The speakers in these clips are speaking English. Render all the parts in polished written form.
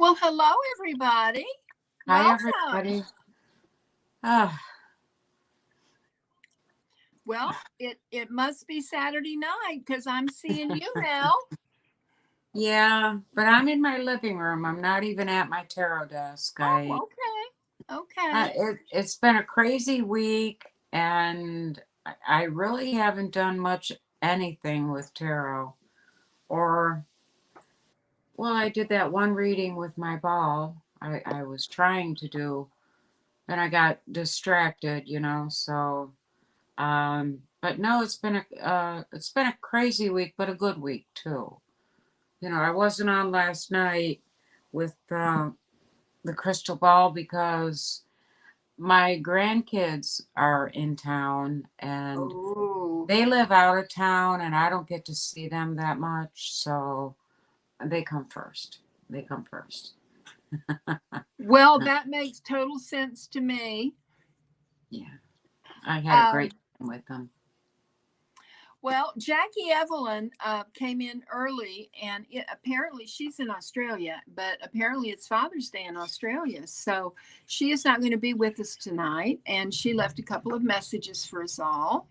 Well, hello, everybody. Hi, Welcome. everybody. Ah, Well, it must be Saturday night because I'm seeing you, Mel. yeah, but I'm in my living room. I'm not even at my tarot desk. Oh, okay. Okay. It's been a crazy week, and I really haven't done much anything with tarot. Or, well, I did that one reading with my ball. I was trying to do, and I got distracted. But no, it's been a crazy week, but a good week too. I wasn't on last night with the crystal ball because my grandkids are in town and Oh. they live out of town and I don't get to see them that much. So they come first. They come first. Well, that makes total sense to me. Yeah, I had a great Um, time with them. well, Jackie Evelyn came in early, and apparently she's in Australia, but apparently it's Father's Day in Australia. So she is not going to be with us tonight, and she left a couple of messages for us all.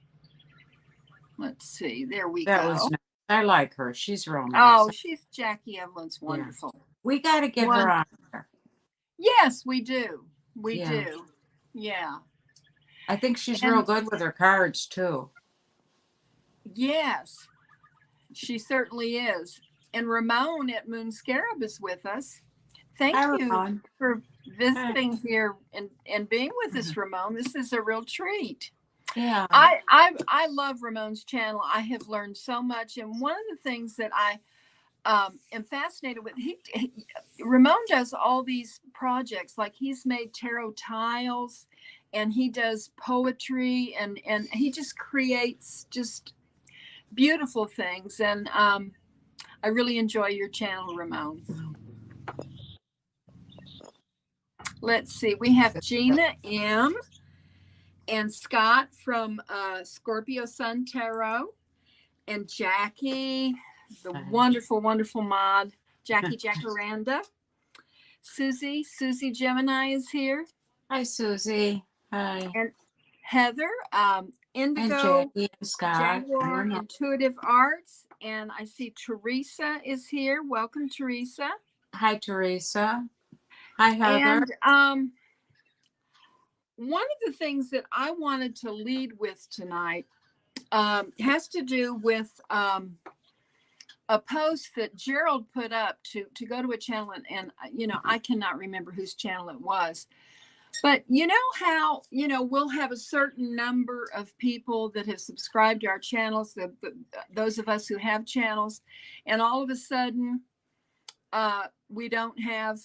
Let's see. There we That was go. nice. I like her. She's real nice. Oh, she's Jackie Evelyn's Yeah. wonderful. We got to get her One, on there. yes, we do. We Yeah. do. Yeah. I think she's real And good with her cards too. yes, she certainly is. And Ramon at Moon Scarab is with us. Thank Hi, you Ramon. for Hi. visiting here and being with us, Ramon. This is a real treat. Yeah. I love Ramon's channel. I have learned so much, and one of the things that I am fascinated with, Ramon does all these projects. Like he's made tarot tiles, and he does poetry, and he just creates just beautiful things. And I really enjoy your channel, Ramon. Let's see. We have Gina M. and Scott from Scorpio Sun Tarot, and Jackie, the wonderful, wonderful mod, Jackie Jacaranda. Susie Gemini is here. Hi, Susie. Hi. And Heather, And Indigo Jackie and Scott. I Jaguar don't know. Intuitive Arts. And I see Teresa is here. Welcome, Teresa. Hi, Teresa. Hi, Heather. And one of the things that I wanted to lead with tonight has to do with a post that Gerald put up to go to a channel, and I cannot remember whose channel it was, but you know how we'll have a certain number of people that have subscribed to our channels, those of us who have channels, and all of a sudden we don't have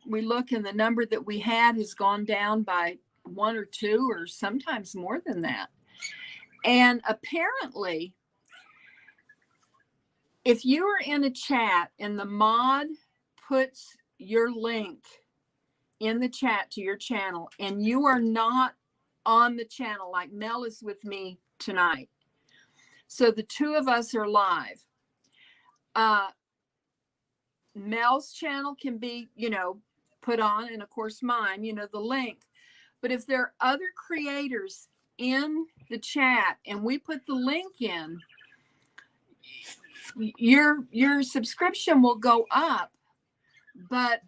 we look, and the number that we had has gone down by one or two or sometimes more than that. And apparently, if you are in a chat and the mod puts your link in the chat to your channel and you are not on the channel, like Mel is with me tonight, so the two of us are live, Mel's channel can be put on, and of course mine, the link. But if there are other creators in the chat and we put the link in, your subscription will go up, but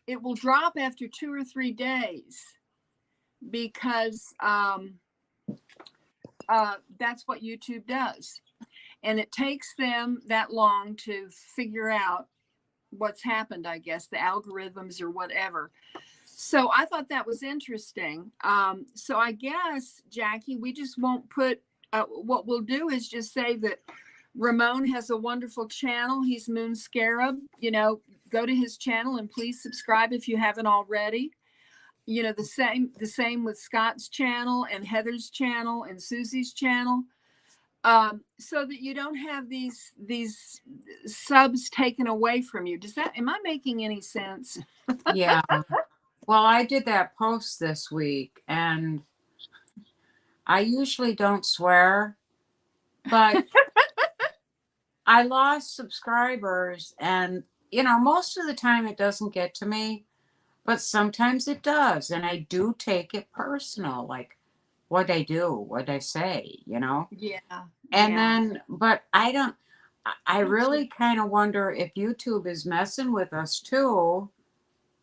it will drop after 2 or 3 days, because that's what YouTube does, and it takes them that long to figure out what's happened, I guess, the algorithms or whatever. So I thought that was interesting. So I guess, Jackie, we just won't put, what we'll do is just say that Ramon has a wonderful channel. He's Moon Scarab. Go to his channel and please subscribe if you haven't already. The same with Scott's channel and Heather's channel and Susie's channel. So that you don't have these subs taken away from you. Am I making any sense? Yeah. Well, I did that post this week, and I usually don't swear, but I lost subscribers, and most of the time it doesn't get to me, but sometimes it does, and I do take it personal, like what I do, what I say. Yeah, And yeah. then, but I don't, I really kind of wonder if YouTube is messing with us too.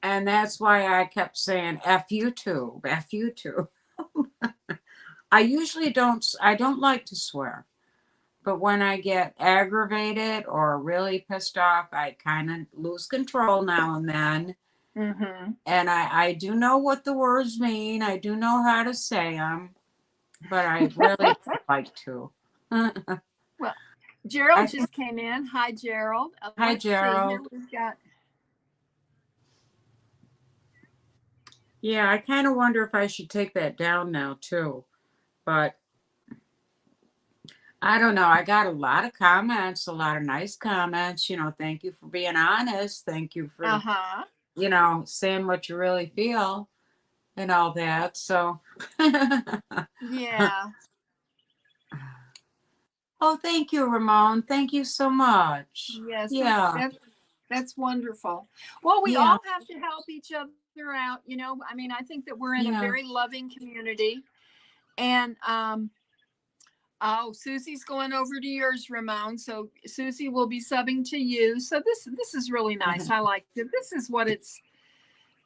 And that's why I kept saying F YouTube, F YouTube. I don't like to swear, but when I get aggravated or really pissed off, I kind of lose control now and then. Mm-hmm. And I do know what the words mean. I do know how to say them, but I really don't like to. Well, I Gerald think, just came in. Hi, Gerald. hi, Let's see here. Gerald. We've got. Yeah, I kind of wonder if I should take that down now too. But I don't know. I got a lot of comments, a lot of nice comments. Thank you for being honest. Thank you for, Uh-huh. saying what you really feel and all that. So, Yeah. oh, thank you, Ramon. Thank you so much. Yes, Yeah, that's wonderful. Well, we yeah, all have to help each other out. I mean, I think that we're in a yeah. very loving community. And oh, Susie's going over to yours, Ramon. So Susie will be subbing to you. So this is really nice. I like it. This is what it's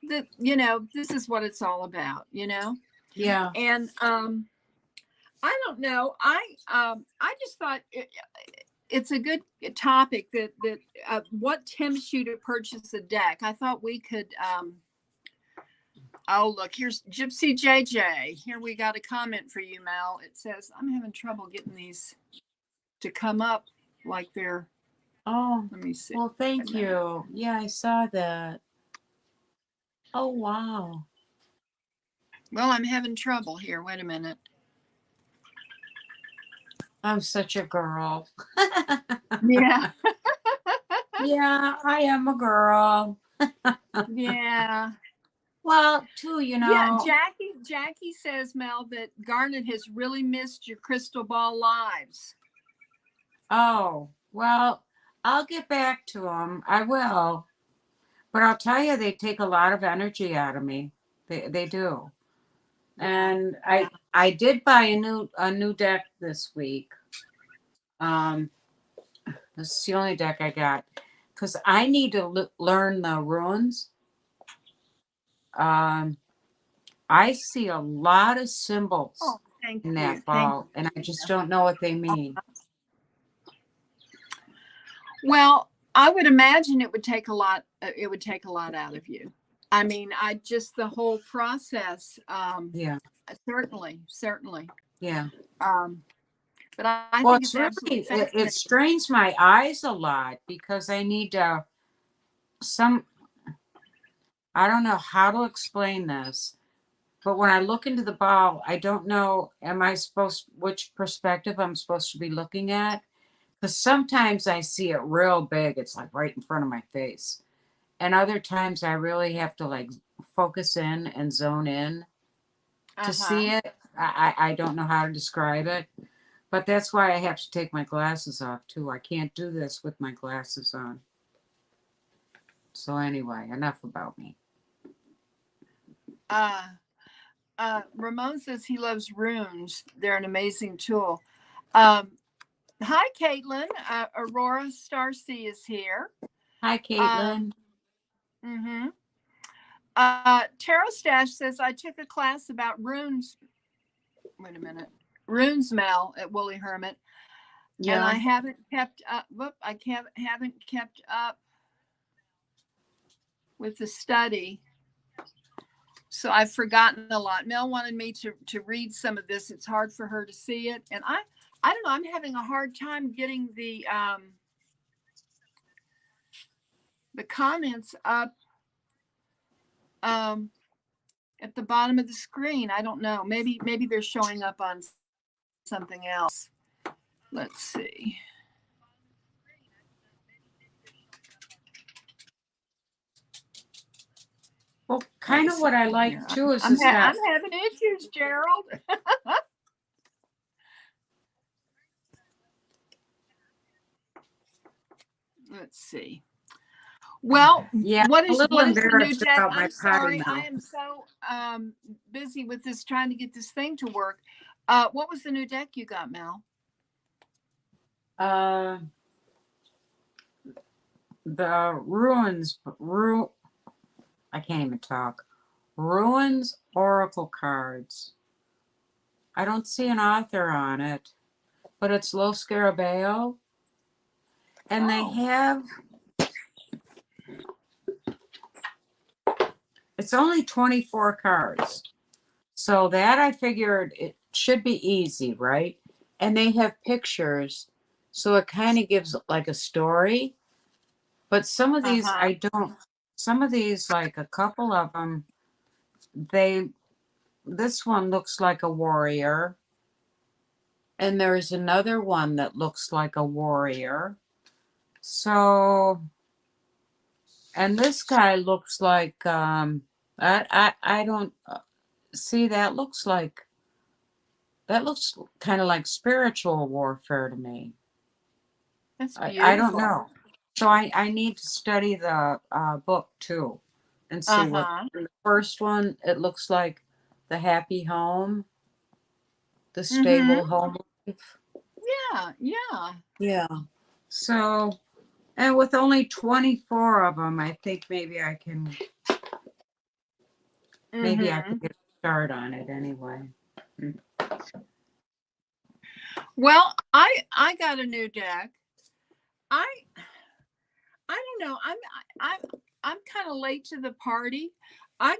this is what it's all about. Yeah. And I don't know. I just thought it's a good topic that what tempts you to purchase a deck. I thought we could oh, look, here's Gypsy JJ. Here we got a comment for you, Mel. It says, I'm having trouble getting these to come up like they're, Oh, let me see. well, Wait a thank minute. you. Yeah, I saw that. Oh, wow. Well, I'm having trouble here. Wait a minute. I'm such a girl. Yeah. Yeah, I am a girl. Yeah. Well, too, Yeah. Jackie says, Mel, that Garnet has really missed your crystal ball lives. Oh, well, I'll get back to them. I will. But I'll tell you, they take a lot of energy out of me. They do. Yeah. And Yeah. I did buy a new deck this week. Um, this is the only deck I got because I need to learn the runes. Um, I see a lot of symbols Oh, thank in you. that Thank ball, and I you. just don't know what they mean. Well, I would imagine it would take a lot. It would take a lot out of you. I mean, I just the whole process. Yeah, Certainly. yeah. Um, but I Well, think it's it's really absolutely it fascinating. strains my eyes a lot because I need some. I don't know how to explain this, but when I look into the ball, I don't know. Am I supposed which perspective I'm supposed to be looking at? Because sometimes I see it real big. It's like right in front of my face. And other times I really have to like focus in and zone in to Uh huh. see it. I don't know how to describe it, but that's why I have to take my glasses off too. I can't do this with my glasses on. So anyway, enough about me. Uh, Ramon says he loves runes. They're an amazing tool. Um, Hi, Caitlin. Aurora Starcy is here. Hi, Um, Caitlin. mm-hmm. Tarot Stash says I took a class about runes. Wait a minute. Runes, Mel, at Woolly Hermit, and Yeah. I haven't kept up. Haven't kept up with the study, so I've forgotten a lot. Mel wanted me to read some of this. It's hard for her to see it, and I don't know. I'm having a hard time getting the comments up um, at the bottom of the screen. I don't know. Maybe they're showing up on something else. Let's see. Well, kind of what I like Here. too is this I'm got. having issues, Gerald. let's see. Well, Yeah, what I'm a is little the new embarrassed deck? about my I'm potty sorry, I mouth. am so busy with this trying to get this thing to work. What was the new deck you got, Mel? Uh, the I can't even talk. Ruins Oracle cards. I don't see an author on it, but it's Los Scarabeo. And they Oh, have, it's only 24 cards. So that I figured it should be easy, right? And they have pictures. So it kind of gives like a story. But some of these uh-huh. I don't, some of these, like a couple of them, they, this one looks like a warrior. And there's another one that looks like a warrior. So, and this guy looks like, I don't see, that looks kind of like spiritual warfare to me. That's I don't beautiful. know. So I need to study the book too and see what Uh-huh. the first one, it looks like the happy home, the Mm-hmm. stable home life. Yeah, yeah. Yeah. So, and with only 24 of them, I think maybe I Mm-hmm. could get a start on it anyway. Well, I got a new deck. I I don't know. I'm I'm kind of late to the party. I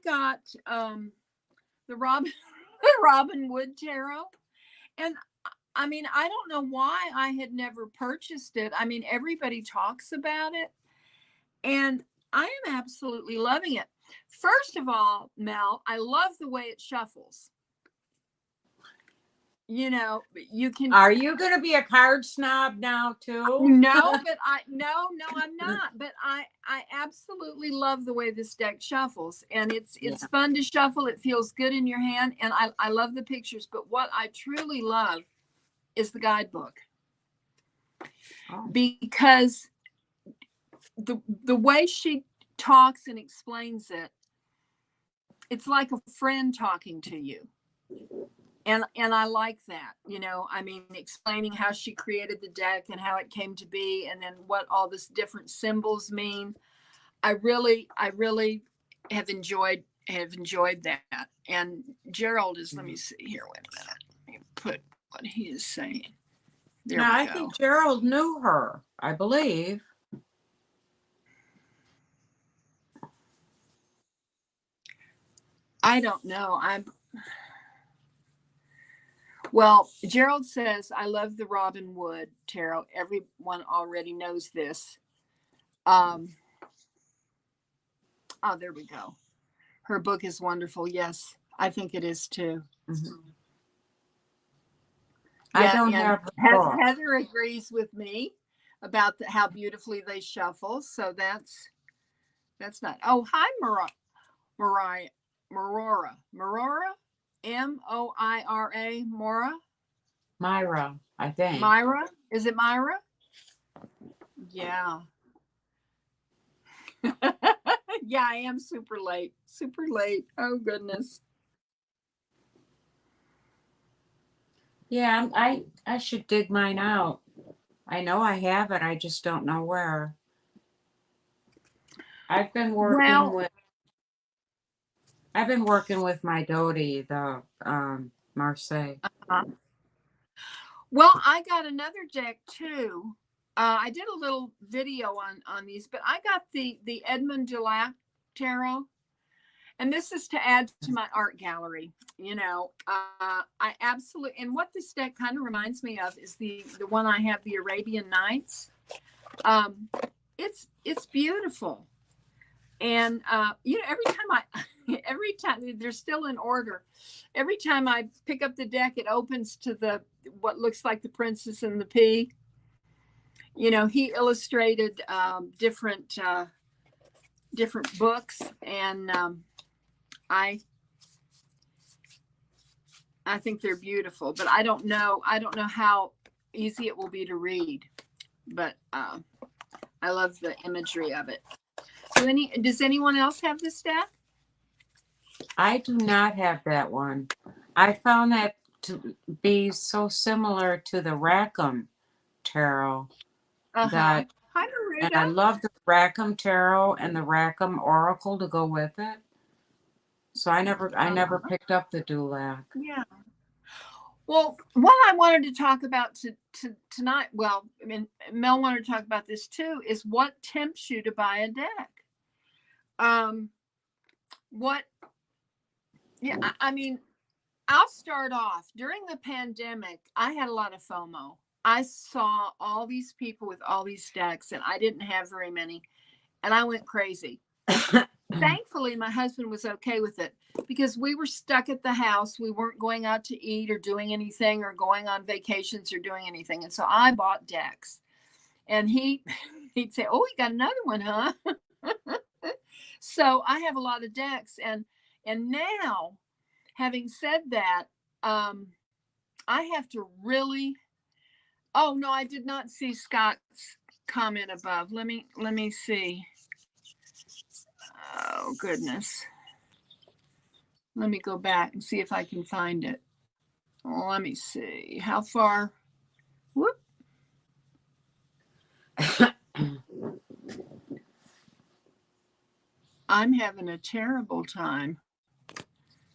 got the Robin the Robin Wood Tarot, and I mean I don't know why I had never purchased it. I mean everybody talks about it, and I am absolutely loving it. First of all, Mel, I love the way it shuffles. You can. Are you going to be a card snob now too? No, but no, I'm not. But I absolutely love the way this deck shuffles, and Yeah. it's fun to shuffle. It feels good in your hand, and I love the pictures. But what I truly love is the guidebook, Oh. because the way she talks and explains it, it's like a friend talking to you. And I like that, I mean, explaining how she created the deck and how it came to be, and then what all this different symbols mean. I really have enjoyed that. And Gerald is, let me see here, wait a minute, let me put what he is saying. There Now, we I go. think Gerald knew her, I believe. I don't know. Well, Gerald says, I love the Robin Wood Tarot. Everyone already knows this. Oh, there we go. Her book is wonderful. Yes, I think it is too. Mhm. I Yeah, don't and have her book. Heather agrees with me about how beautifully they shuffle. So that's not. Oh, hi, Mariah, Marora, Moira, Mora, Myra, I think. Myra. Is it Myra? Yeah. Yeah, I am super late. Super late. Oh goodness. Yeah, I should dig mine out. I know I have it. I just don't know where. I've been working Well, with I've been working with my Dodie, the Marseille. uh, well, I got another deck too. I did a little video on these, but I got the Edmund Dulac tarot, and this is to add to my art gallery. I absolutely, and what this deck kind of reminds me of is the one I have, the Arabian Nights. Um, it's beautiful, and every time they're still in order. Every time I pick up the deck, it opens to the what looks like the Princess and the Pea. He illustrated different books, and I I think they're beautiful. But I don't know how easy it will be to read. But I love the imagery of it. Does anyone else have this deck? I do not have that one. I found that to be so similar to the Rackham Tarot Uh-huh. that, Hi, and I Maruta. love the Rackham Tarot and the Rackham Oracle to go with it. So I never Uh-huh. picked up the Dulac. Yeah. Well, what I wanted to talk about tonight, well, I mean, Mel wanted to talk about this too, is what tempts you to buy a deck? What, yeah, I mean, I'll start off. During the pandemic, I had a lot of FOMO. I saw all these people with all these decks, and I didn't have very many, and I went crazy. Thankfully, my husband was okay with it because we were stuck at the house. We weren't going out to eat or doing anything or going on vacations or doing anything. And so I bought decks. And he'd say, "Oh, you got another one, huh?" So I have a lot of decks. And now, having said that, I have to really. Oh no, I did not see Scott's comment above. Let me see. Oh goodness. Let me go back and see if I can find it. Let me see. How far? Whoop. I'm having a terrible time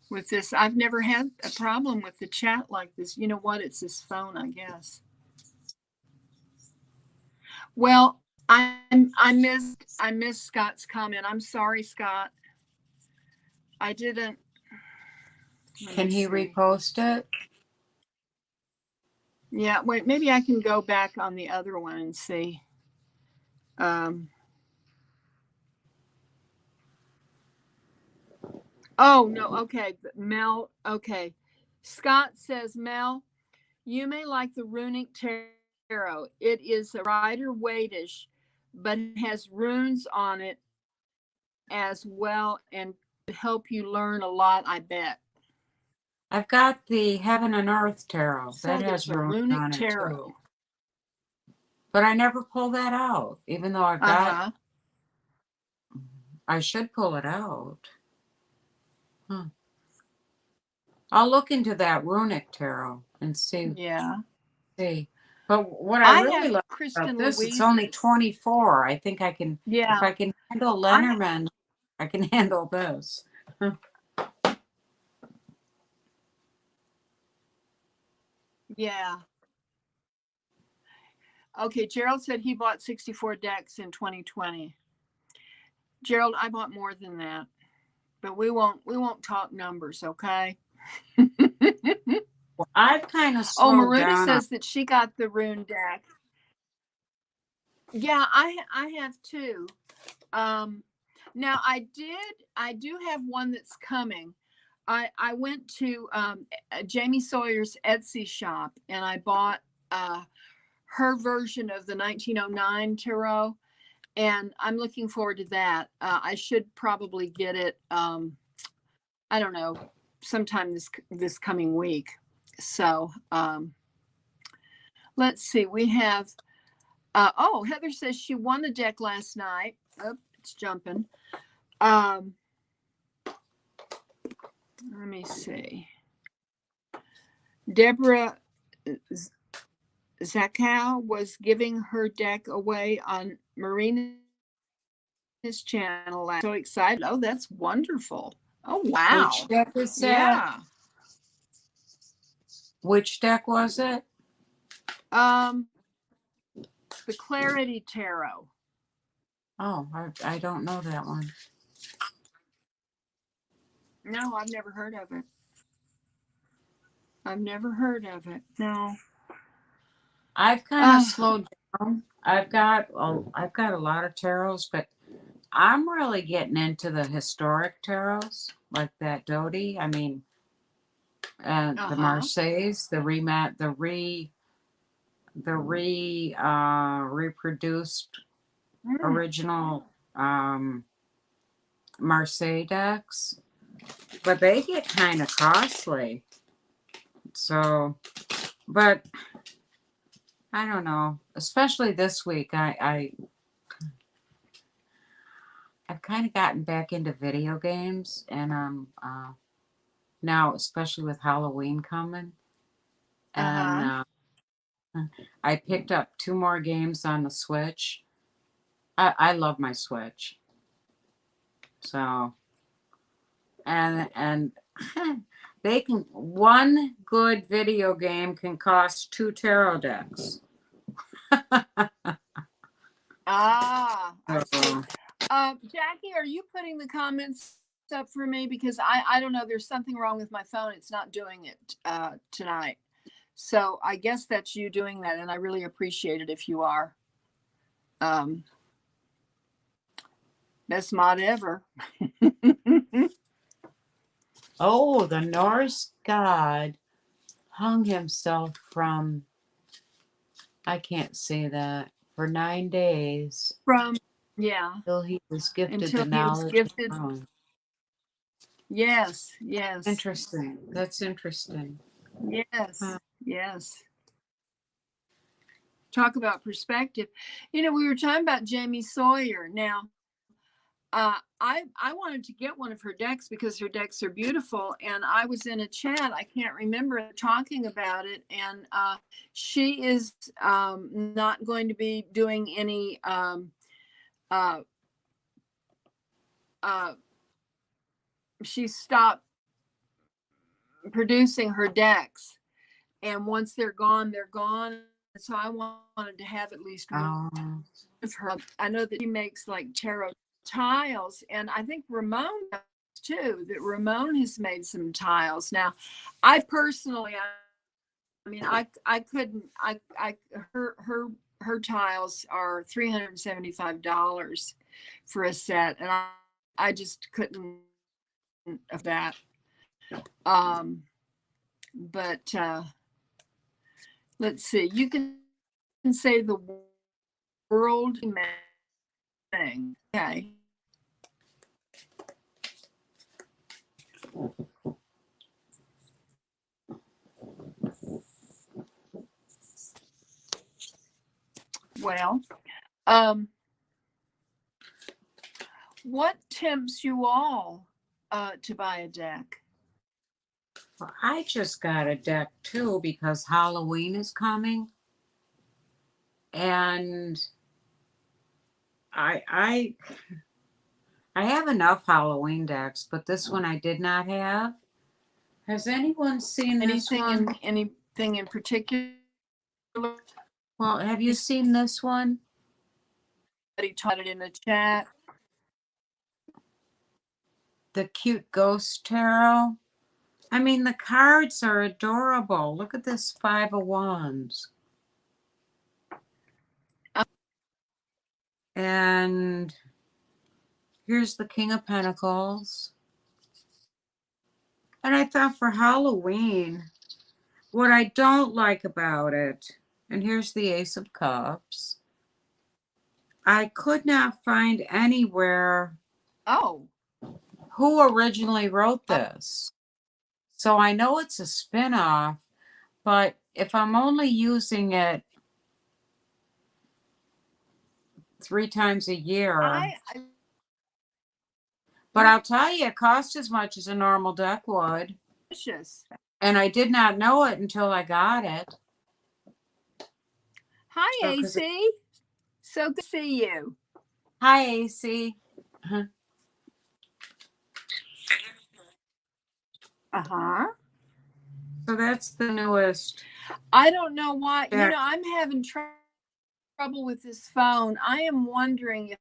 with this. I've never had a problem with the chat like this. You know what? It's this phone, I guess. Well, I missed Scott's comment. I'm sorry, Scott. I didn't. Can he repost it? Yeah, wait, maybe I can go back on the other one and see. Oh, no, okay. Mel, okay. Scott says, Mel, you may like the runic tarot. It is a Rider Waitish, but has runes on it as well and help you learn a lot, I bet. I've got the Heaven and Earth Tarot. So That there's has a runes runic on it tarot. too. But I never pull that out, even though I've got. I should pull it out. I'll look into that runic tarot and see. Yeah. See. But what I really have like about Kristen this, it's only Louise's. 24. I think I can, Yeah. if I can handle Lenormand, I can handle this. Yeah. Okay, Gerald said he bought 64 decks in 2020. Gerald, I bought more than that. But we won't talk numbers, okay? Well, I've kind of Oh, slowed Maruta down on. says that she got the rune deck. Yeah, I have too. Now I do have one that's coming. I went to Jamie Sawyer's Etsy shop and I bought her version of the 1909 tarot, and I'm looking forward to that. I should probably get it. I don't know, sometime this coming week. So let's see. We have. Oh, Heather says she won a deck last night. Oh, it's jumping. Let me see. Deborah Zakow was giving her deck away on Marina's channel. So excited. Oh, that's wonderful. Oh, wow. Which deck is that? Yeah. Which deck was it? The Clarity Tarot. Oh, I don't know that one. No, I've never heard of it. I've never heard of it. No. I've kind of slowed down. I've got a lot of tarots, but I'm really getting into the historic tarots, like that Dodie. I mean, the Marseilles, the reproduced original Marseille decks, but they get kind of costly. So, but I don't know. Especially this week, I I've kind of gotten back into video games, and now, especially with Halloween coming, and Uh-huh. I picked up 2 more games on the Switch. I love my Switch, so and they can one good video game can cost 2 tarot decks. Ah, I see. So, Jackie, are you putting the comments up for me? Because I don't know, there's something wrong with my phone. It's not doing it tonight. So I guess that's you doing that, and I really appreciate it if you are. Um, best mod ever. oh, the Norse god hung himself from, I can't say that, for 9 days From, yeah, till he was gifted the until he was knowledge of gifted. knowing. Yes, yes, Interesting. That's interesting. yes, yes. Talk about perspective. You know, we were talking about Jamie Sawyer. Now, I wanted to get one of her decks because her decks are beautiful, and I was in a chat. I can't remember talking about it, and she is not going to be doing any. Uh, she stopped producing her decks, and once they're gone, they're gone. So I wanted to have at least one Oh, of her. I know that she makes like tarot tiles, and I think Ramon does too. That Ramon has made some tiles. Now, I personally, I mean, I couldn't. I her tiles are $375 for a set, and I just couldn't of that. But let's see. You can say the world thing. Okay. Well, um, what tempts you all to buy a deck? well, I just got a deck too because Halloween is coming, and I I have enough Halloween decks, but this one I did not have. Has anyone seen this one? Anything in particular? Well, have you seen this one? Somebody taught it in the chat. The cute ghost tarot. I mean, the cards are adorable. Look at this 5 of Wands. And here's the King of Pentacles. And I thought for Halloween, what I don't like about it, and here's the Ace of Cups. I could not find anywhere Oh, who originally wrote this. So I know it's a spin-off, but if I'm only using it 3 times a year, but I'll tell you, it costs as much as a normal deck would. delicious. And I did not know it until I got it. Hi, So, AC. So good to see you. hi, AC. Uh-huh. So that's the newest. I don't know why. Yeah. You know, I'm having trouble with this phone. I am wondering if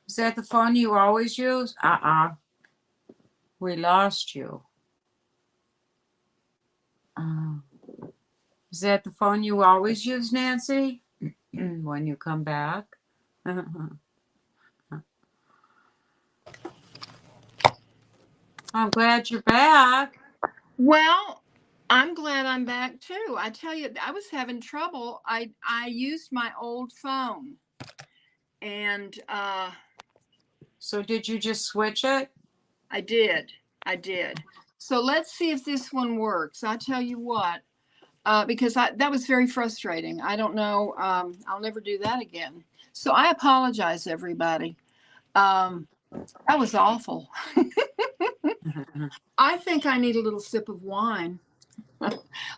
Is that the phone you always use? We lost you. Is that the phone you always use, Nancy? When you come back? I'm glad you're back. well, I'm glad I'm back too. I tell you, I was having trouble. I used my old phone, and So did you just switch it? I did. So let's see if this one works. I tell you what, because that was very frustrating. I don't know. I'll never do that again. So I apologize, everybody. Um, that was awful. I think I need a little sip of wine.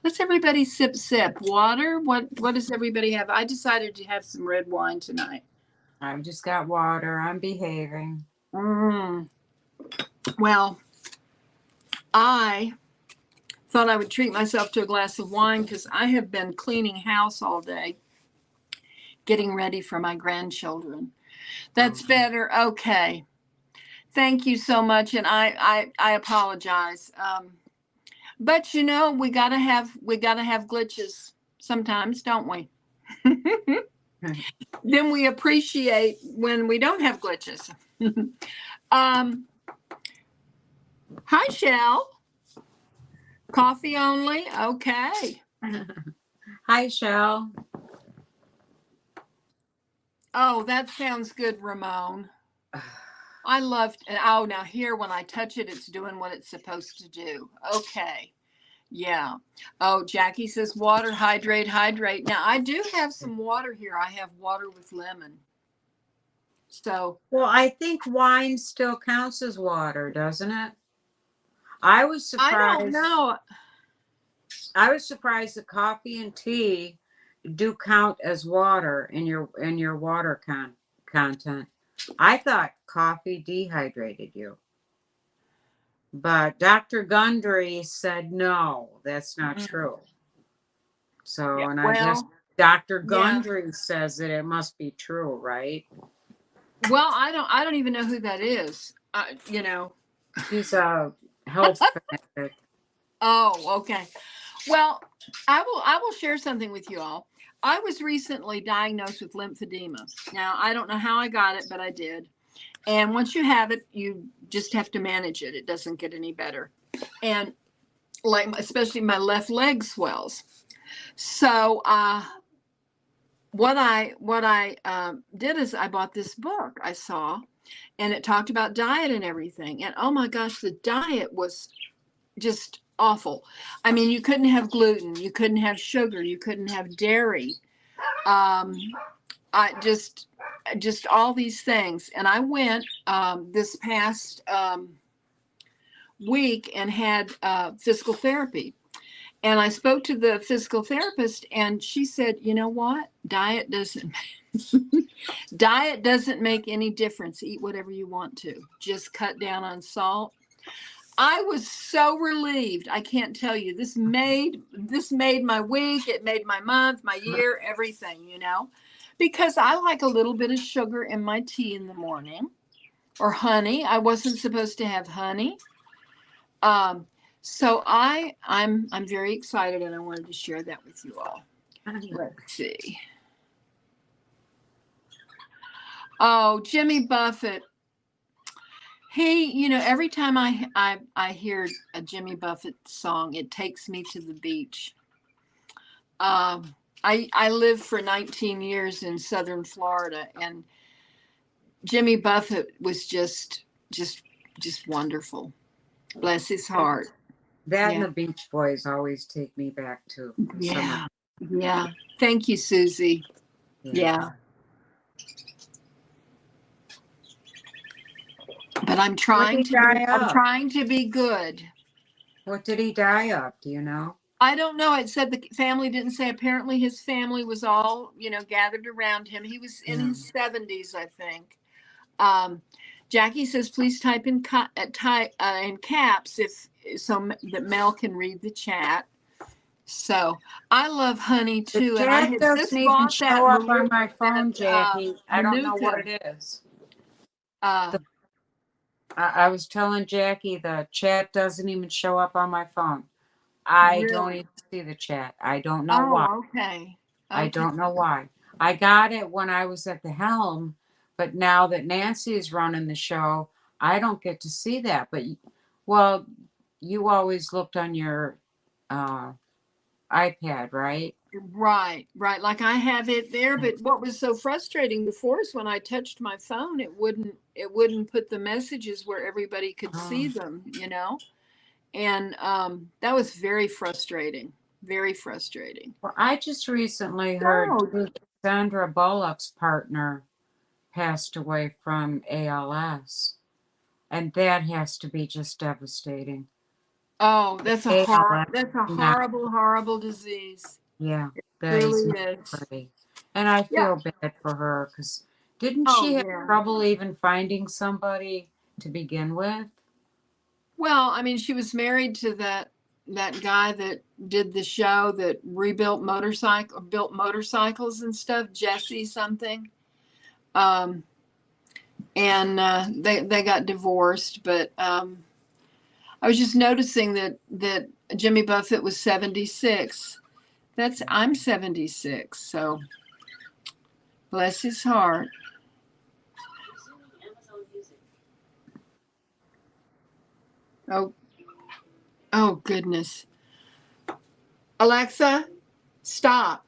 Let's everybody sip. Water. What does everybody have? I decided to have some red wine tonight. I've just got water. I'm behaving. Mm. Well, I thought I would treat myself to a glass of wine because I have been cleaning house all day, getting ready for my grandchildren. That's better. Okay. Thank you so much, and I apologize. But you know, we gotta have glitches sometimes, don't we? Then we appreciate when we don't have glitches. um, Hi, Shell. Coffee only. Okay. Hi, Shell. Oh, that sounds good, Ramon. I loved. Oh, now here, when I touch it, it's doing what it's supposed to do. Okay. Yeah. Oh, Jackie says water, hydrate, hydrate. Now I do have some water here. I have water with lemon. So. Well, I think wine still counts as water, doesn't it? I was I don't surprised. know. I was surprised that coffee and tea do count as water in your water content. I thought coffee dehydrated you. But Dr. Gundry said no, that's not true. So, Yeah. and I guess Well. Dr. Yeah. Gundry says that it must be true, right? Well, I don't even know who that is. You know. She's a health fanatic. Oh, okay. Well, I will share something with you all. I was recently diagnosed with lymphedema. Now, I don't know how I got it, but I did. And once you have it, you just have to manage it. It doesn't get any better. And like especially my left leg swells. So what I did is I bought this book I saw, and it talked about diet and everything. And oh my gosh, the diet was just awful. I mean, you couldn't have gluten, you couldn't have sugar, you couldn't have dairy. I just all these things. And I went this past week and had physical therapy. And I spoke to the physical therapist, and she said, "You know what? Diet doesn't make any difference. Eat whatever you want to. Just cut down on salt." I was so relieved. I can't tell you. This made my week. It made my month, my year, everything, you know, because I like a little bit of sugar in my tea in the morning, or honey. I wasn't supposed to have honey. So I'm very excited, and I wanted to share that with you all. Let's see. Oh, Jimmy Buffett. He, you know, every time I hear a Jimmy Buffett song, it takes me to the beach. I lived for 19 years in Southern Florida, and Jimmy Buffett was just wonderful. Bless his heart. That and Yeah. the Beach Boys always take me back to summer. Yeah. Yeah. Thank you, Susie. Yeah. But I'm trying to be good. What did he die of? Do you know? I don't know. It said the family didn't say. Apparently, his family was all, you know, gathered around him. He was in his 70s, I think. Um, Jackie says, please type in in caps if so that Mel can read the chat. So I love honey The too, and I chat had doesn't just even bought that show up on my phone, Jackie. I don't know Manuka. what it is. Uh, I was telling Jackie the chat doesn't even show up on my phone. I don't really? even see the chat. I don't know why. Oh, okay. I Okay. don't know why. I got it when I was at the helm, but now that Nancy is running the show, I don't get to see that. But well, you always looked on your iPad, right? Right, right. Like I have it there, but what was so frustrating before is when I touched my phone, it wouldn't put the messages where everybody could see Oh, them, you know? And that was very frustrating. Very frustrating. Well, I just recently heard Oh, too, that Sandra Bullock's partner passed away from ALS, and that has to be just devastating. oh, ALS, that's a not, horrible, horrible disease. yeah, that is Truly not is. pretty. And I Yeah. feel bad for her because didn't Oh, she have yeah. trouble even finding somebody to begin with? Well, I mean, she was married to that guy that did the show that built motorcycles and stuff, Jesse something. Um, and they got divorced, but I was just noticing that Jimmy Buffett was 76. I'm 76, so bless his heart. Oh, oh goodness. Alexa, stop.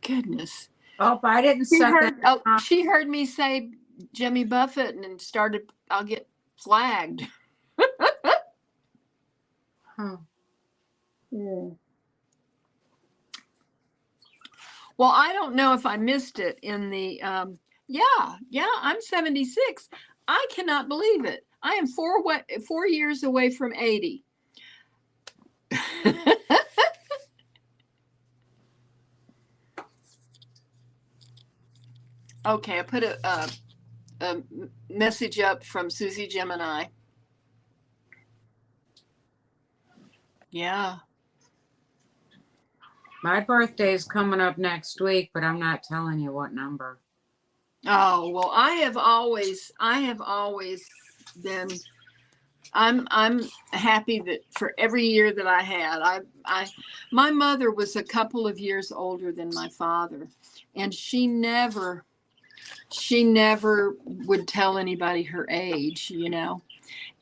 Goodness. Oh, I didn't set that up. She heard me say Jimmy Buffett and started, I'll get flagged. Huh. Yeah. Well, I don't know if I missed it in the, yeah, I'm 76. I cannot believe it. I am 4 years away from 80. Okay, I put a message up from Susie Gemini. Yeah. My birthday is coming up next week, but I'm not telling you what number. Oh, well, I have always been, I'm happy that for every year that I had, my mother was a couple of years older than my father, and she never would tell anybody her age,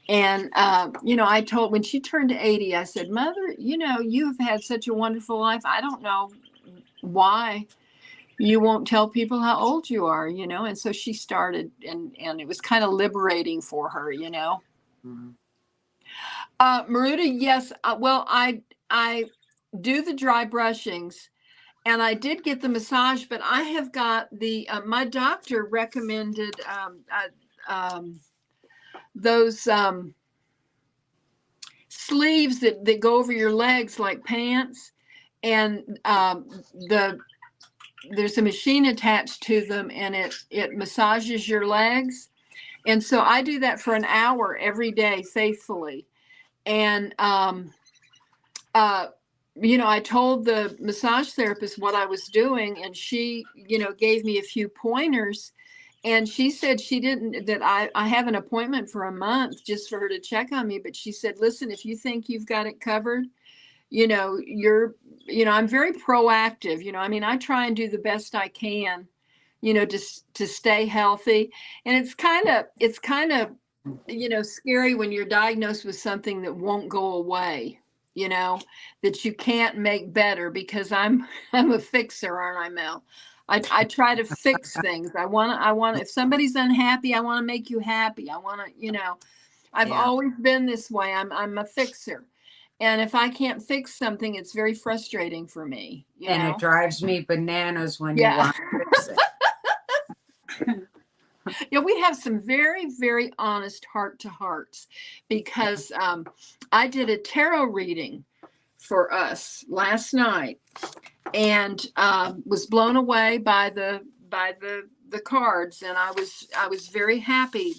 And, I told when she turned 80, I said, Mother, you have had such a wonderful life. I don't know why you won't tell people how old you are, And so she started, and it was kind of liberating for her, Mm-hmm. Maruta, yes. Well, I do the dry brushings, and I did get the massage, but I have got my doctor recommended those sleeves that go over your legs like pants, and there's a machine attached to them, and it massages your legs, and so I do that for an hour every day faithfully, and I told the massage therapist what I was doing, and she gave me a few pointers. And she said that I have an appointment for a month just for her to check on me. But she said, listen, if you think you've got it covered, I'm very proactive. I mean, I try and do the best I can, to stay healthy. And it's kind of scary when you're diagnosed with something that won't go away, that you can't make better, because I'm a fixer, aren't I, Mel? I try to fix things. If somebody's unhappy, I want to make you happy. I want to, I've Yeah. always been this way. I'm a fixer. And if I can't fix something, it's very frustrating for me, And it drives me bananas when you Yeah. want to fix it. Yeah, we have some very, very honest heart-to-hearts, because I did a tarot reading for us last night, and was blown away by the cards, and I was very happy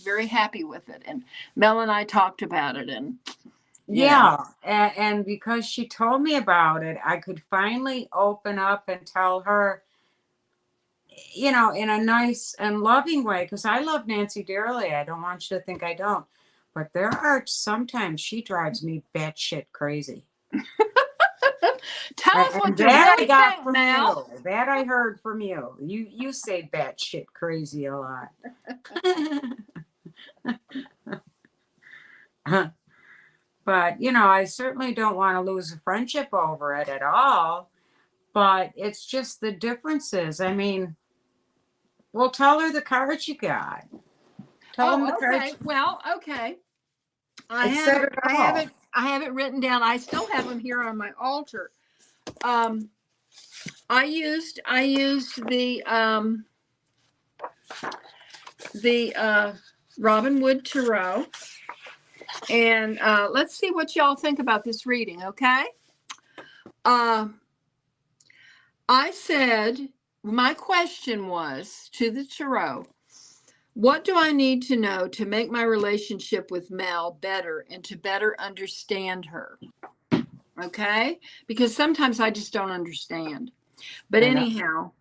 with it. And Mel and I talked about it, and Yeah. And because she told me about it, I could finally open up and tell her, in a nice and loving way, because I love Nancy dearly. I don't want you to think I don't. But there are sometimes she drives me batshit crazy. Tell us what And you're that I really got saying, from Mel. you. That I heard from you. You say batshit crazy a lot. But, I certainly don't want to lose a friendship over it at all. But it's just the differences. I mean, well, tell her the cards you got. Tell them the Oh, okay. cards. Well, okay. I It have said it. it all. I have it written down. I still have them here on my altar. I used the Robin Wood Tarot, and let's see what y'all think about this reading. Okay. I said my question was to the tarot, what do I need to know to make my relationship with Mel better and to better understand her? Okay? Because sometimes I just don't understand. But anyhow,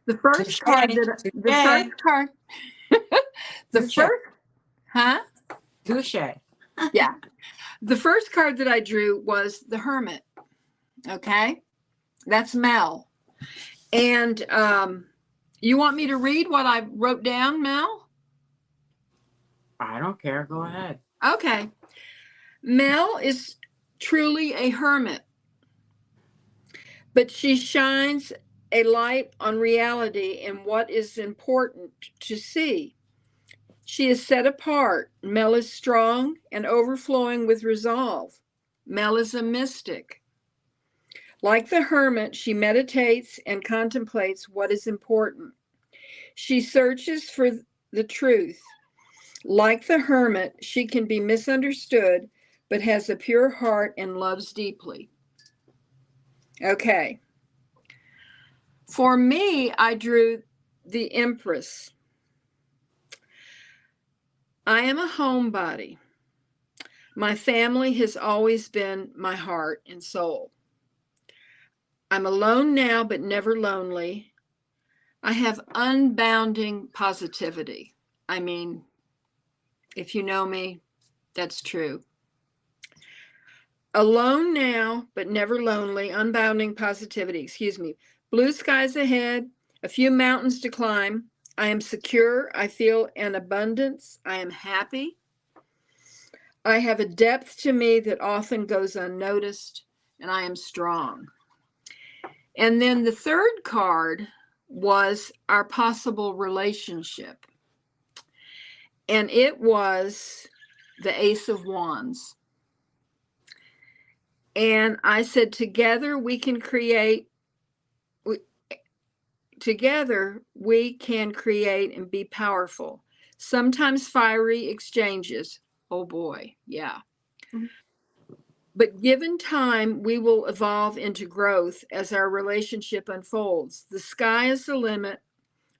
the first card that the first card the first Touche. Yeah. The first card that I drew was the Hermit. Okay? That's Mel. And you want me to read what I wrote down, Mel? I don't care. Go ahead. Okay. Mel is truly a hermit, but she shines a light on reality and what is important to see. She is set apart. Mel is strong and overflowing with resolve. Mel is a mystic. Like the hermit, she meditates and contemplates what is important. She searches for the truth. Like the hermit, she can be misunderstood, but has a pure heart and loves deeply. Okay. For me, I drew the Empress. I am a homebody. My family has always been my heart and soul. I'm alone now, but never lonely. I have unbounding positivity. I mean, if you know me, that's true. Alone now, but never lonely, unbounding positivity, excuse me. Blue skies ahead, a few mountains to climb. I am secure. I feel an abundance. I am happy. I have a depth to me that often goes unnoticed, and I am strong. And then the third card was our possible relationship. And it was the Ace of Wands. And I said, together we can create and be powerful. Sometimes fiery exchanges. Oh boy, yeah. Mm-hmm. But given time, we will evolve into growth as our relationship unfolds. The sky is the limit.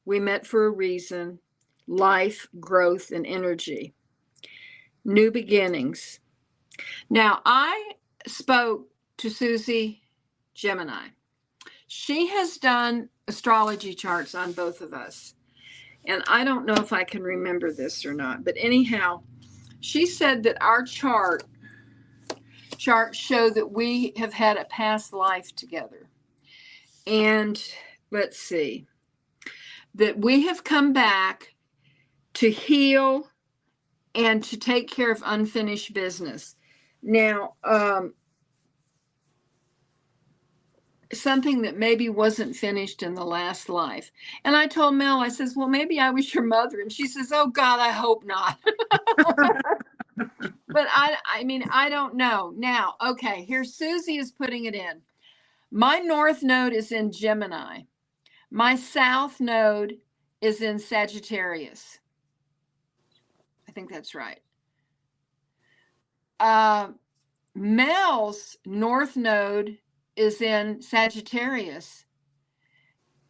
We met for a reason. Life, growth, and energy. New beginnings. Now, I spoke to Susie Gemini. She has done astrology charts on both of us. And I don't know if I can remember this or not. But anyhow, she said that our charts show that we have had a past life together. And let's see, that we have come back to heal and to take care of unfinished business. Now, something that maybe wasn't finished in the last life. And I told Mel, I says, well, maybe I was your mother. And she says, oh God, I hope not. But I mean, I don't know. Now, okay, here Susie is putting it in. My north node is in Gemini. My south node is in Sagittarius. I think that's right. Mel's north node is in Sagittarius,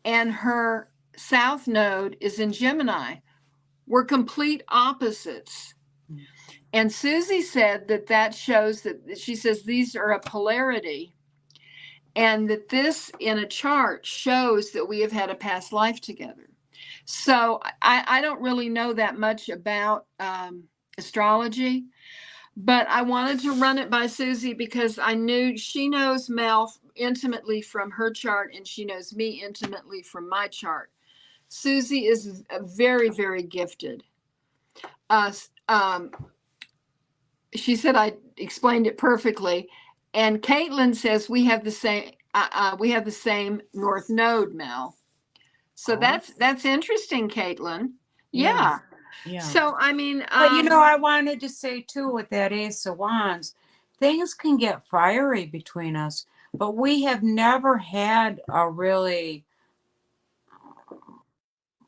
and her south node is in Gemini. We're complete opposites. And Susie said that shows that, she says these are a polarity, and that this in a chart shows that we have had a past life together. So I don't really know that much about astrology, but I wanted to run it by Susie because I knew she knows Mel intimately from her chart, and she knows me intimately from my chart. Susie is very, very gifted. She said I explained it perfectly, and Caitlin says we have the same north node, Mel. So that's interesting, Caitlin. Yeah. So I mean, but I wanted to say too, with that Ace of Wands, things can get fiery between us, but we have never had a really,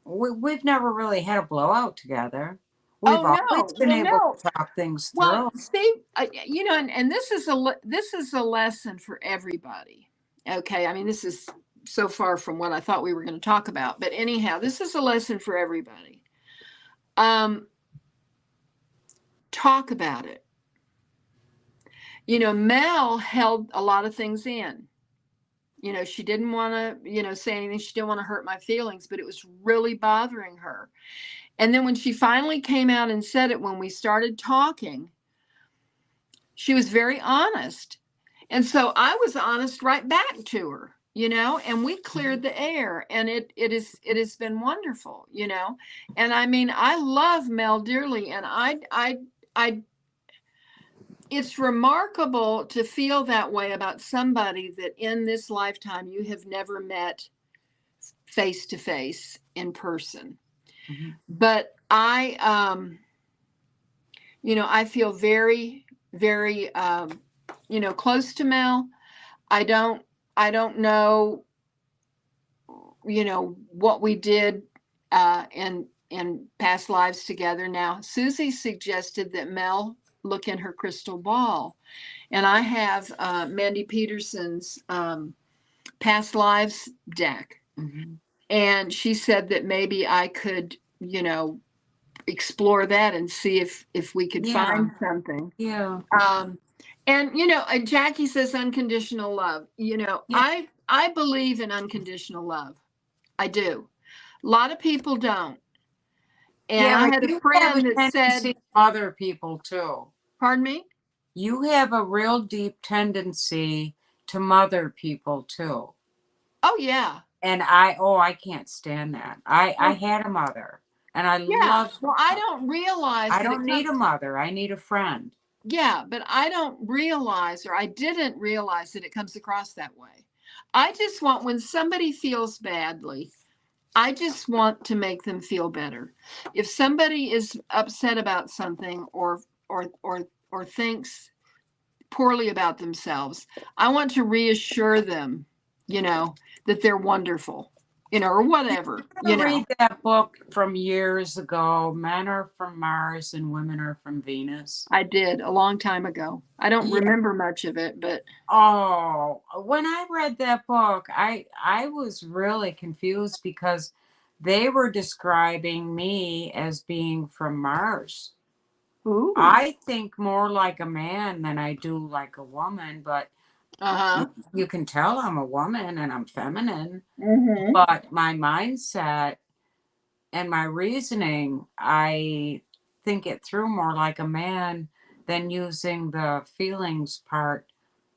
we've never really had a blowout together. We've Oh always no, been well able no. to talk things Well, through. Steve, and this is this is a lesson for everybody. Okay, I mean this is so far from what I thought we were going to talk about, but anyhow, this is a lesson for everybody. Um, talk about it. Mel held a lot of things in. She didn't want to, say anything. She didn't want to hurt my feelings, but it was really bothering her. And then when she finally came out and said it, when we started talking, she was very honest. And so I was honest right back to her, and we cleared the air, and it has been wonderful, And I mean, I love Mel dearly, and I it's remarkable to feel that way about somebody that in this lifetime you have never met face to face in person. Mm-hmm. But I feel very, very, close to Mel. I don't, I don't know, what we did in past lives together. Now, Susie suggested that Mel look in her crystal ball, and I have Mandy Peterson's past lives deck, Mm-hmm. and she said that maybe I could, explore that and see if we could Yeah, find something. yeah, Um, and Jackie says unconditional love. yeah, I believe in unconditional love. I do. A lot of people don't. And yeah. I But had a you have a friend that said, tendency to other people too. pardon me? You have a real deep tendency to mother people too. Oh yeah. And I can't stand that. I Well, had a mother and I yeah. love Well, I her. don't realize I that don't it need comes. a mother. I need a friend. Yeah, but I don't realize, or I didn't realize that it comes across that way. I just want, when somebody feels badly, I just want to make them feel better. If somebody is upset about something or thinks poorly about themselves, I want to reassure them, that they're wonderful, or Did whatever, you ever read that book from years ago? Men are from Mars and women are from Venus. I did a long time ago. I don't Yeah. remember much of it, but Oh, when I read that book, I was really confused because they were describing me as being from Mars. ooh, I think more like a man than I do like a woman, but uh-huh. you can tell I'm a woman and I'm feminine. Mm-hmm. But my mindset and my reasoning, I think it through more like a man than using the feelings part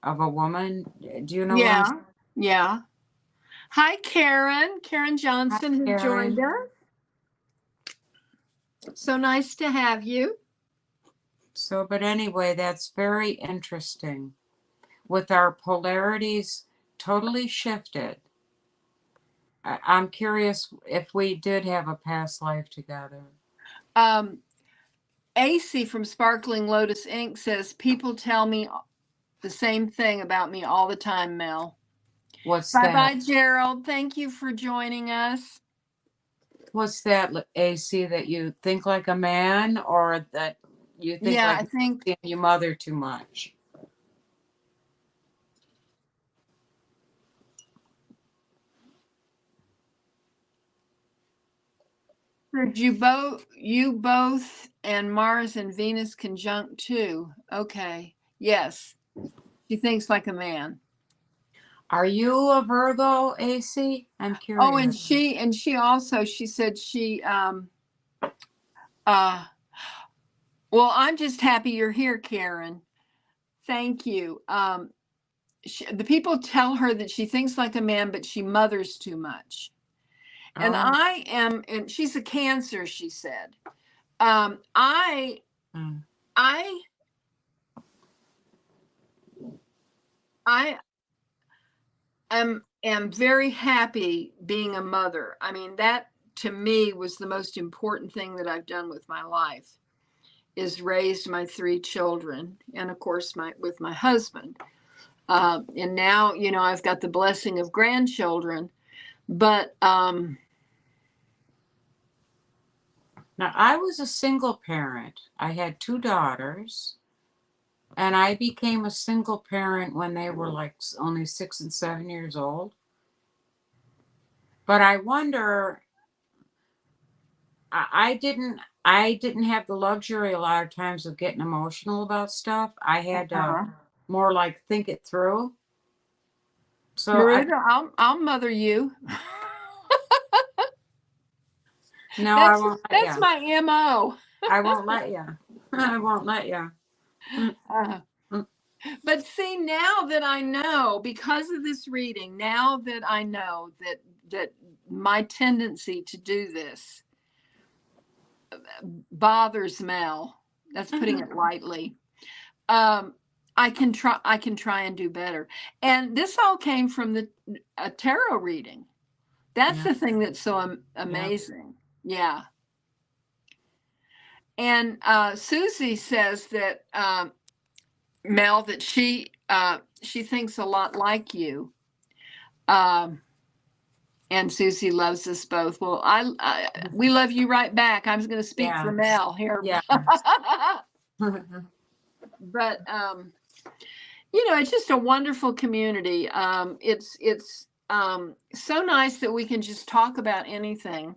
of a woman. Do you know what I'm Yeah, saying? yeah. Hi, Karen. Karen Hi, Johnson has joined Karen. us. So nice to have you. So, but anyway, that's very interesting. With our polarities totally shifted, I'm curious if we did have a past life together. Um, AC from Sparkling Lotus Ink says, people tell me the same thing about me all the time, Mel. What's Bye bye, that? Gerald. Thank you for joining us. What's that, AC, that you think like a man or that you think Yeah, like I think your mother too much? you both and Mars and Venus conjunct too. Okay. Yes. She thinks like a man. Are you a Virgo, AC? I'm Oh, curious. and she also, she said she uh well, I'm just happy you're here, Karen. Thank you. The people tell her that she thinks like a man, but she mothers too much. And Oh, and she's a Cancer, she said. Um, I, mm, I, I am very happy being a mother. I mean, that to me was the most important thing that I've done with my life, is raised my three children, and of course with my husband. And now, I've got the blessing of grandchildren, but Now, I was a single parent. I had 2 daughters, and I became a single parent when they were like only 6 and 7 years old. But I wonder, I didn't have the luxury a lot of times of getting emotional about stuff. I had to more like think it through. So Maruta, I'll mother you. no, I That's won't let that's you. my MO. I won't let you. I won't let you. Uh, but see, now that I know, because of this reading, now that I know that my tendency to do this bothers Mel, that's putting it lightly. I can try and do better. And this all came from the tarot reading. That's Yeah. the thing that's so Yeah. amazing. Yeah. And Susie says that Mel, that she thinks a lot like you. Um, and Susie loves us both. Well, we love you right back. I'm going to speak for Yeah. Mel here. Yeah. But it's just a wonderful community. It's so nice that we can just talk about anything.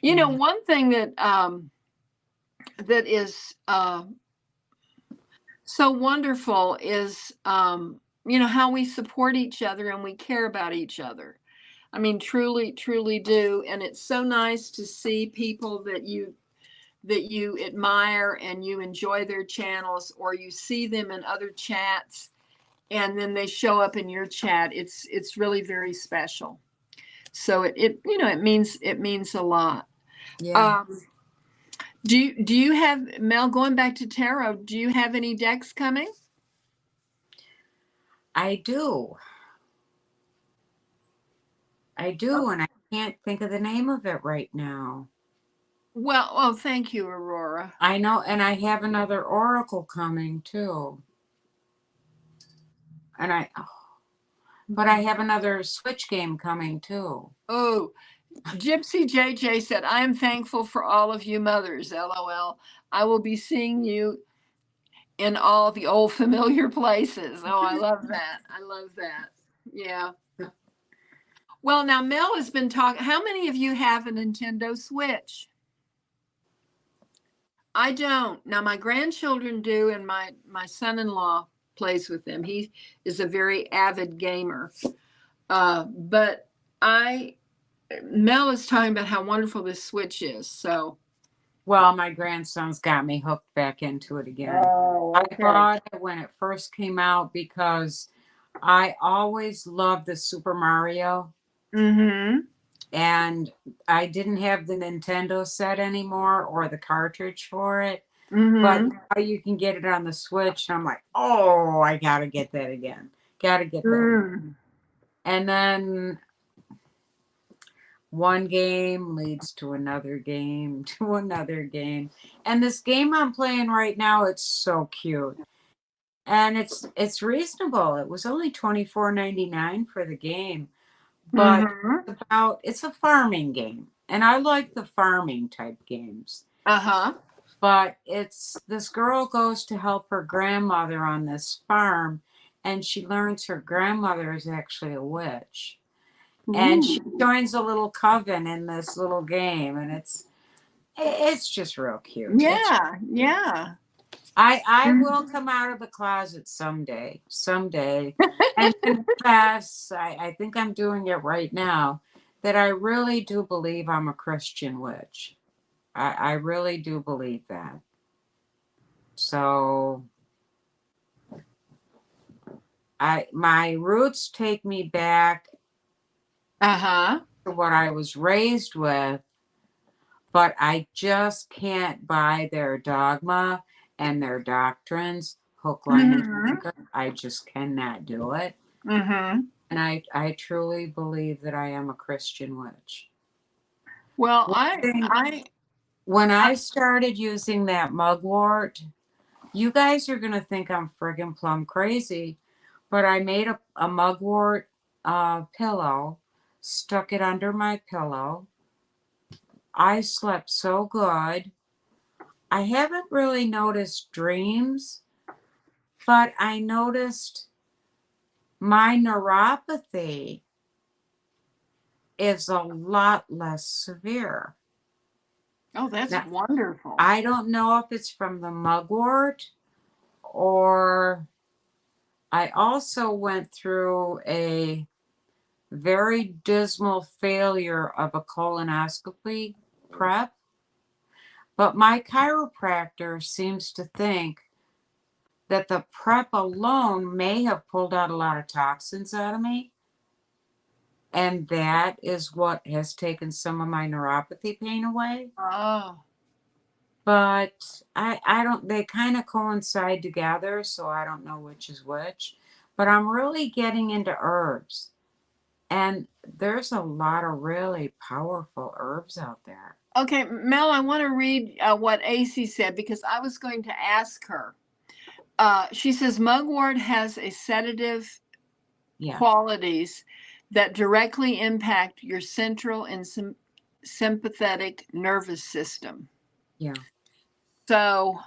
One thing that is so wonderful is how we support each other and we care about each other. I mean, truly, truly do. And it's so nice to see people that you admire and you enjoy their channels, or you see them in other chats and then they show up in your chat. It's really very special. So it means a lot. Yeah. Um, do you have, Mel, going back to tarot, do you have any decks coming? I do. I do, and I can't think of the name of it right now. Well, oh, thank you, Aurora. I know, and I have another oracle coming too. And but I have another Switch game coming too. Oh, Gypsy JJ said, I am thankful for all of you mothers. LOL. I will be seeing you in all the old familiar places. Oh, I love that. I love that. Yeah. Well, now Mel has been talking. How many of you have a Nintendo Switch? I don't. Now my grandchildren do, and my son-in-law plays with them. He is a very avid gamer. But Mel is talking about how wonderful this Switch is. So. Well, my grandson's got me hooked back into it again. Oh, I okay. bought it when it first came out because I always loved the Super Mario, Mm-hmm. and I didn't have the Nintendo set anymore or the cartridge for it. But Mm-hmm. now you can get it on the Switch, and I'm like, oh, I gotta get that again. Gotta get that. Mm. And then one game leads to another game, to another game. And this game I'm playing right now, it's so cute. And it's reasonable. It was only $24.99 for the game, but Mm-hmm. it's a farming game. And I like the farming type games. Uh-huh. But it's this girl goes to help her grandmother on this farm, and she learns her grandmother is actually a witch. And she Ooh. joins a little coven in this little game, and it's just real cute. It's Yeah, yeah. I will Mhm. come out of the closet someday, and confess. I think I'm doing it right now. That I really do believe I'm a Christian witch. I really do believe that. So my roots take me back Uh-huh. to what I was raised with, but I just can't buy their dogma and their doctrines hook, line, and Mm-hmm. sinker. I just cannot do it. Mm-hmm. And I truly believe that I am a Christian witch. Well, One thing, when I I started using that mugwort, you guys are going to think I'm friggin' plumb crazy, but I made a mugwort pillow, stuck it under my pillow. I slept so good. I haven't really noticed dreams, but I noticed my neuropathy is a lot less severe. Oh, that's Now, wonderful. I don't know if it's from the mugwort, or I also went through a very dismal failure of a colonoscopy prep. But my chiropractor seems to think that the prep alone may have pulled out a lot of toxins out of me. And that is what has taken some of my neuropathy pain away. Oh. But I don't, they kind of coincide together, so I don't know which is which. But I'm really getting into herbs. And there's a lot of really powerful herbs out there. Okay, Mel, I want to read what AC said because I was going to ask her. She says mugwort has a sedative qualities that directly impact your central and sympathetic nervous system. Yeah. So,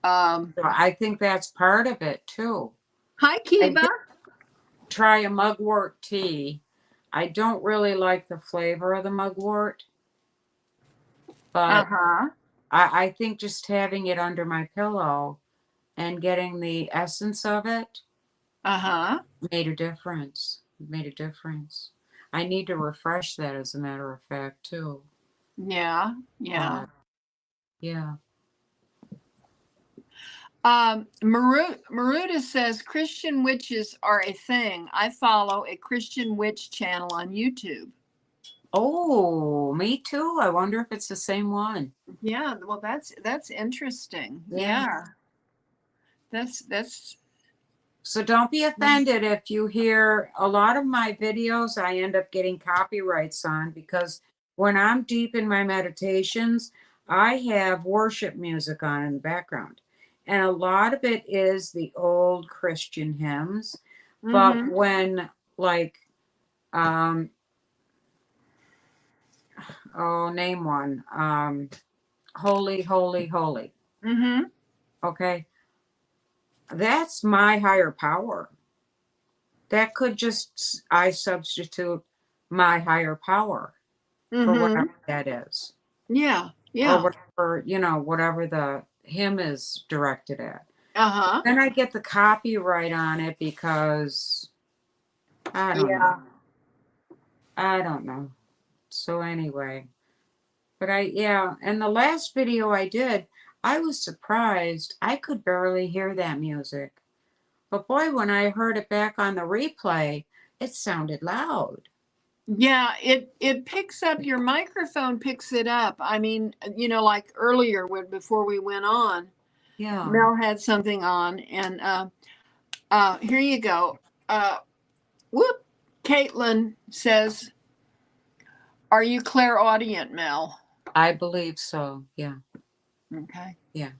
I think that's part of it too. Hi, Kiba. Try a mugwort tea. I don't really like the flavor of the mugwort, but I think just having it under my pillow and getting the essence of it made a difference. Made a difference. I need to refresh that, as a matter of fact, too. Yeah. Yeah. Maruta says Christian witches are a thing. I follow a Christian witch channel on YouTube. Oh, me too. I wonder if it's the same one. Yeah, well, that's interesting. Yeah. That's So don't be offended if you hear a lot of my videos. I end up getting copyrights on because when I'm deep in my meditations, I have worship music on in the background. And a lot of it is the old Christian hymns. But when, like, name one. Holy, holy, holy. Okay. That's my higher power. That could just, I substitute my higher power for whatever that is. Yeah. Or whatever, whatever the hymn is directed at. Then I get the copyright on it because I don't know. I don't know. So anyway. But and the last video I did, I was surprised. I could barely hear that music. But boy, when I heard it back on the replay, it sounded loud. Yeah, it picks up, your microphone picks it up. I mean, like earlier before we went on, Mel had something on, and here you go. Caitlin says, "Are you clairaudient, Mel?" I believe so. Yeah. Okay. Yeah.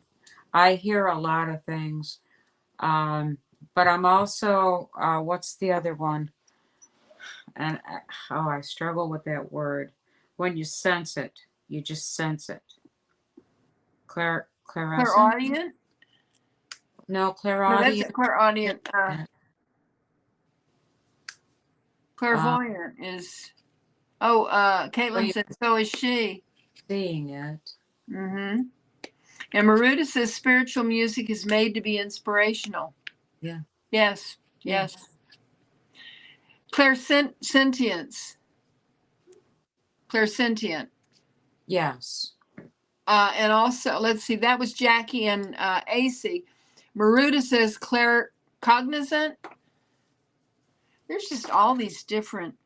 I hear a lot of things. But I'm also, what's the other one? And I struggle with that word. When you sense it, you just sense it. Clairaudient? No, clairaudient. No, that's clairaudient. Clairvoyant is. Caitlin says so is she. Seeing it. And Maruta says spiritual music is made to be inspirational. Yeah. Yes. Clairsentience. Clairsentient. Yes. And also, let's see, that was Jackie and AC. Maruta says claircognizant. There's just all these different,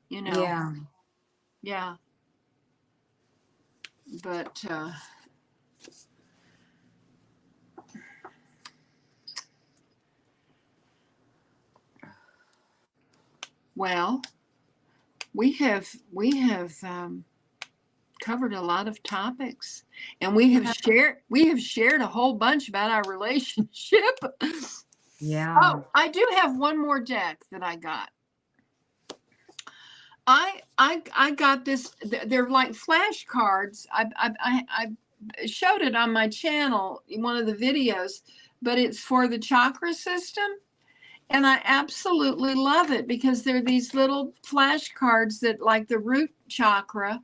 Yeah. Yeah. But well, we have covered a lot of topics, and we have shared a whole bunch about our relationship. Yeah. Oh, I do have one more deck that I got. I got this. They're like flashcards. I showed it on my channel in one of the videos, but it's for the chakra system. And I absolutely love it because they're these little flashcards that like the root chakra.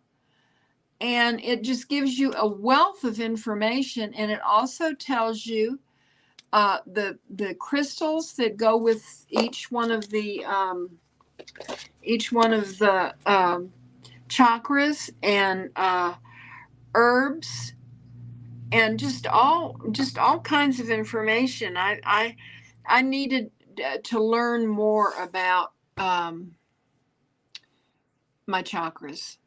And it just gives you a wealth of information. And it also tells you the crystals that go with each one of the chakras and herbs and just all kinds of information. I needed to learn more about my chakras.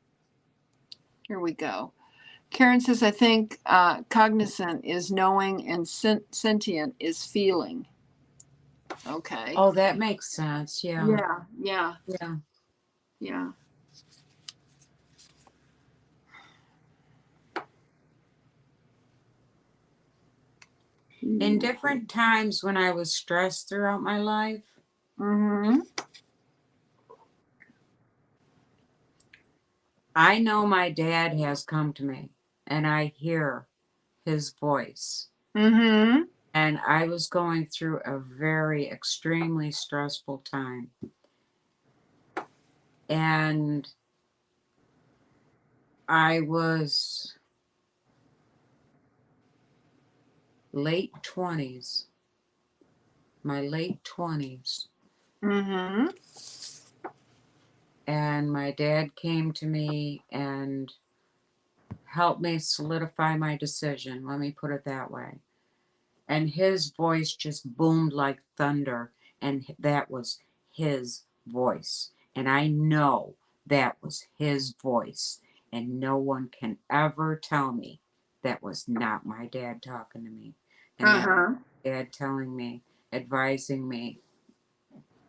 Here we go. Karen says, I think cognizant is knowing and sentient is feeling. Okay. Oh, that makes sense. Yeah. Yeah, yeah, Yeah. yeah. In different times when I was stressed throughout my life, Mm-hmm. I know my dad has come to me and I hear his voice. Mm-hmm. And I was going through a very extremely stressful time. And I was late 20s, my late 20s. Mm-hmm. And my dad came to me and helped me solidify my decision. Let me put it that way. And his voice just boomed like thunder. And that was his voice. And I know that was his voice. And no one can ever tell me that was not my dad talking to me. And that Uh-huh. dad telling me, advising me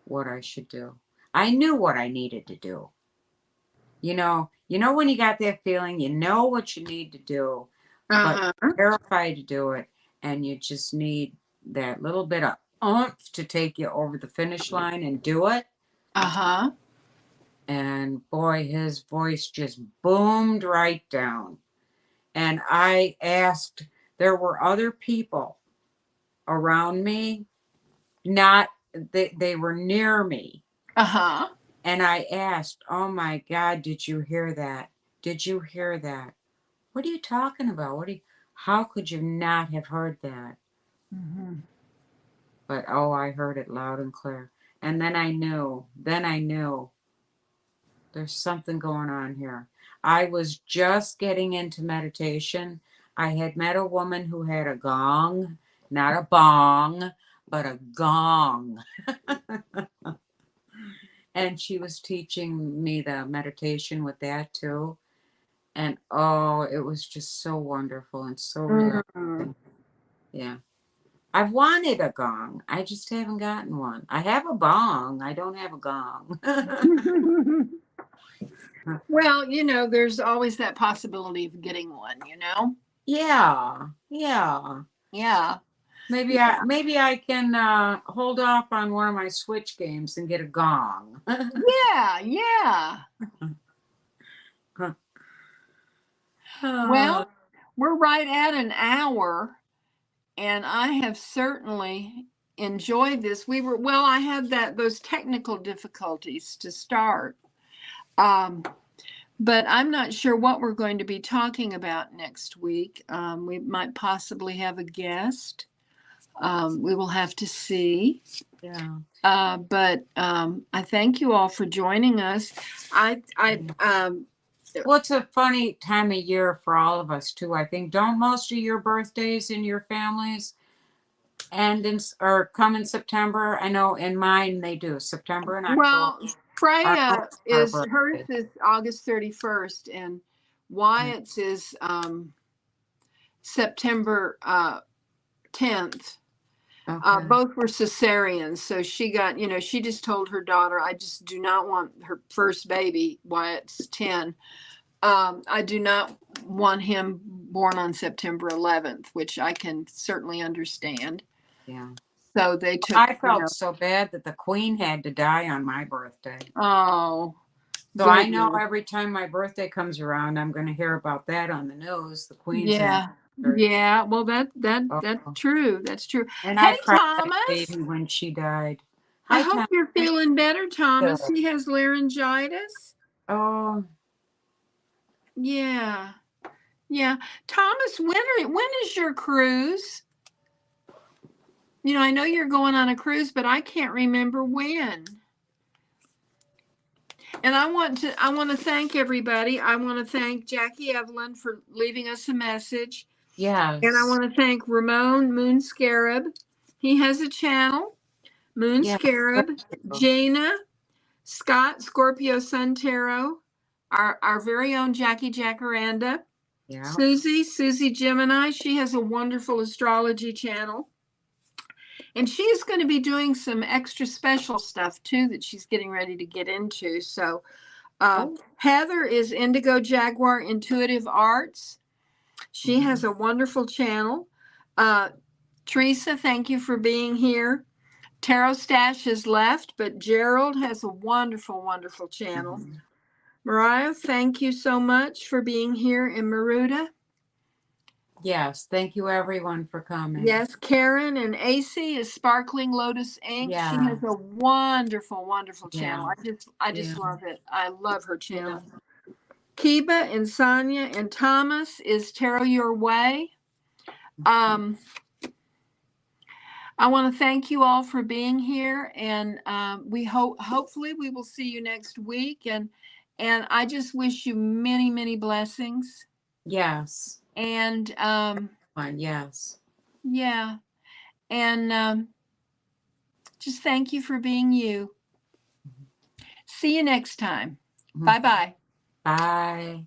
what I should do. I knew what I needed to do. When you got that feeling, you know what you need to do, but Uh-huh. you're terrified to do it, and you just need that little bit of oomph to take you over the finish line and do it. Uh-huh. And boy, his voice just boomed right down. And I asked, there were other people around me, not they were near me. Uh-huh. And I asked, oh my God, did you hear that? Did you hear that? What are you talking about? How could you not have heard that? Mm-hmm. But oh, I heard it loud and clear. And then I knew there's something going on here. I was just getting into meditation. I had met a woman who had a gong, not a bong, but a gong. And she was teaching me the meditation with that too. And oh, it was just so wonderful and so Mm-hmm. relaxing. Yeah. I've wanted a gong. I just haven't gotten one. I have a bong. I don't have a gong. Well, there's always that possibility of getting one. Yeah. Yeah. Yeah. Maybe I can hold off on one of my Switch games and get a gong. Yeah, yeah. Oh, Well, we're right at an hour, and I have certainly enjoyed this. I had those technical difficulties to start. Um, but I'm not sure what we're going to be talking about next week. We might possibly have a guest. We will have to see. yeah. But I thank you all for joining us. Well, it's a funny time of year for all of us too. I think don't most of your birthdays in your families or come in September? I know in mine they do September and October. Well, Are Freya most of our hers birthdays. is August 31st, and Wyatt's is September 10th. Okay. Both were cesareans, so she just told her daughter, I just do not want her first baby. Wyatt's 10. I do not want him born on September 11th, which I can certainly understand. Yeah. So they took, I felt so bad that the Queen had to die on my birthday. oh, So I know goodness. every time my birthday comes around, I'm going to hear about that on the news. The Queen's Yeah. anniversary. Yeah. Well, that's Oh. true. That's true. And Hey, I cried like a Thomas. baby when she died. I Hi, hope Tom. you're feeling better, Thomas. Good. He has laryngitis. Oh, Yeah. Yeah. Thomas, when is your cruise? You know, I know you're going on a cruise, but I can't remember when. And I want to thank everybody. I want to thank Jackie Evelyn for leaving us a message. And I yes. want to thank Ramon Moon Scarab. He has a channel. Moon Yes. Scarab, Thank you. Jaina, Scott, Scorpio Sun Tarot, our very own Jackie Jacaranda, Yeah. Susie Gemini. She has a wonderful astrology channel. And she's going to be doing some extra special stuff too that she's getting ready to get into. So Oh. Heather is Indigo Jaguar Intuitive Arts. She has a wonderful channel. Teresa, thank you for being here. Tarot Stash has left, but Gerald has a wonderful, wonderful channel. Mm-hmm. Mariah, thank you so much for being here in Maruda. Yes. Thank you, everyone, for coming. Yes, Karen and AC is Sparkling Lotus Ink. She Yeah. has a wonderful, wonderful channel. Yeah. I just Yeah. love it. I love her Yeah. channel. Kiba and Sonia and Thomas is Tarot Your Way. I want to thank you all for being here, and we hopefully we will see you next week. And I just wish you many, many blessings. Yes. And Fine. Yes. yeah, and just thank you for being you. See you next time. Mhm. Bye-bye. Bye.